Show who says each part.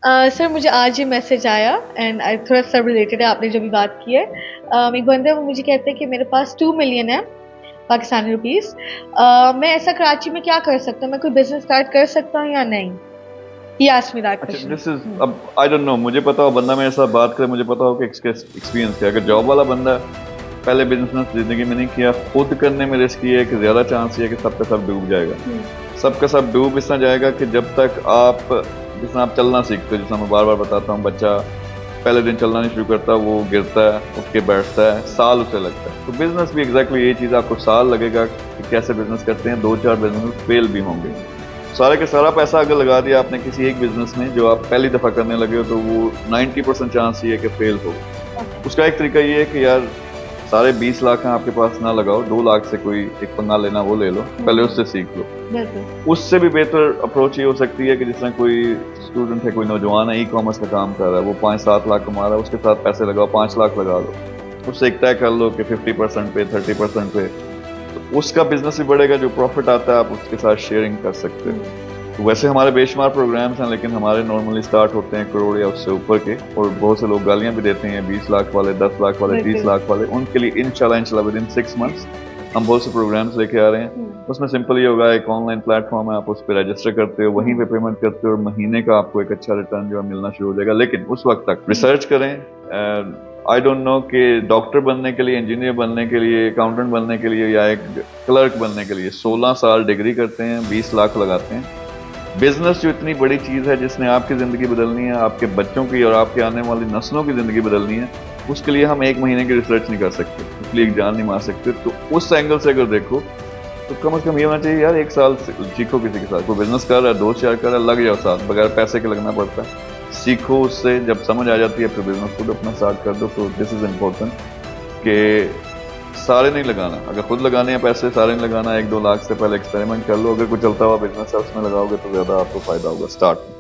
Speaker 1: سر مجھے آج یہ میسج آیا اینڈ تھوڑا سا ریلیٹڈ ہے آپ نے جو بھی بات کی ہے. ایک بندہ ہے وہ مجھے کہتے ہیں کہ میرے پاس 2 ملین ہے پاکستانی روپیز. میں ایسا کراچی میں کیا کر سکتا ہوں؟ میں کوئی بزنس اسٹارٹ کر سکتا ہوں یا نہیں؟ He asked me that
Speaker 2: اچھا
Speaker 1: question.
Speaker 2: دس از اب آئی ڈونٹ نو، مجھے پتا ہو بندہ میرے ساتھ بات کرے، مجھے پتا ہو کہ اس کا ایکسپیرینس کیا. اگر جاب والا بندہ پہلے بزنس زندگی میں نہیں کیا، خود کرنے میں رسک یہ ہے کہ زیادہ چانس یہ ہے کہ سب کا سب ڈوب جائے گا. سب کا سب ڈوب اس طرح جائے گا کہ جب تک آپ جس طرح آپ چلنا سیکھتے ہو، جس طرح میں بار بار بتاتا ہوں، بچہ پہلے دن چلنا نہیں شروع کرتا، وہ گرتا ہے، اٹھ کے بیٹھتا ہے، سال اسے لگتا ہے. تو بزنس بھی ایگزیکٹلی یہی چیز، آپ کو سال لگے گا کہ کیسے بزنس کرتے ہیں. 2-4 بزنس فیل بھی ہوں گے. سارے کا سارا پیسہ اگر لگا دیا آپ نے کسی ایک بزنس میں جو آپ پہلی دفعہ کرنے لگے ہو، تو وہ 90% چانس یہ ہے کہ فیل ہو. اس کا ایک طریقہ یہ ہے کہ یار سارے 20 لاکھ ہیں آپ کے پاس، نہ لگاؤ، 2 لاکھ سے کوئی ایک پنگا لینا وہ لے لو، پہلے اس سے سیکھ لو. اس سے بھی بہتر اپروچ یہ ہو سکتی ہے کہ جس طرح کوئی اسٹوڈنٹ ہے، کوئی نوجوان ہے، ای کامرس کا کام کر رہا ہے، وہ 5-7 لاکھ کما رہا ہے، اس کے ساتھ پیسے لگاؤ، 5 لاکھ لگا دو. اس سے ایک طے کر لو کہ 50% پہ 30% پہ، تو اس کا بزنس بھی بڑھے گا. جو پروفٹ آتا ہے آپ اس کے ساتھ شیئرنگ کر سکتے ہیں. ویسے ہمارے بے شمار پروگرامس ہیں، لیکن ہمارے نارملی سٹارٹ ہوتے ہیں کروڑ یا اس سے اوپر کے. اور بہت سے لوگ گالیاں بھی دیتے ہیں، 20 لاکھ والے، 10 لاکھ والے، 30 لاکھ والے. ان کے لیے انشاءاللہ ودن 6 months ہم بہت سے پروگرامس لے کے آ رہے ہیں. اس میں سمپل یہ ہوگا، ایک آن لائن پلیٹ فارم ہے، آپ اس پہ رجسٹر کرتے ہو، وہیں پہ پیمنٹ کرتے ہو، اور مہینے کا آپ کو ایک اچھا ریٹرن جو ہے ملنا شروع ہو جائے گا. لیکن اس وقت تک ریسرچ کریں. آئی ڈونٹ نو کہ ڈاکٹر بننے کے لیے، انجینئر بننے کے لیے، اکاؤنٹنٹ بننے کے لیے، یا ایک کلرک بننے کے لیے 16 سال ڈگری کرتے ہیں، 20 لاکھ لگاتے ہیں. بزنس جو اتنی بڑی چیز ہے جس نے آپ کی زندگی بدلنی ہے، آپ کے بچوں کی اور آپ کے آنے والی نسلوں کی زندگی بدلنی ہے، اس کے لیے ہم 1 مہینے کی ریسرچ نہیں کر سکتے، اس لیے ایک جان نہیں مار سکتے. تو اس اینگل سے اگر دیکھو تو کم از کم یہ ہونا چاہیے یار 1 سال سیکھو کسی کے ساتھ. کوئی بزنس کر رہا ہے، 2-4 کر رہا ہے، لگ جاؤ ساتھ، بغیر پیسے کے لگنا پڑتا ہے. سیکھو اس سے، جب سمجھ آ جاتی ہے پھر بزنس خود اپنا اسٹارٹ کر دو. تو دس از امپورٹنٹ کہ سارے نہیں لگانا. اگر خود لگانے ہیں پیسے، سارے نہیں لگانا. 1-2 لاکھ سے پہلے ایکسپیریمنٹ کر لو. اگر کوئی چلتا ہوا بزنس ہے اس میں لگاؤ گے تو زیادہ آپ کو فائدہ ہوگا اسٹارٹ میں.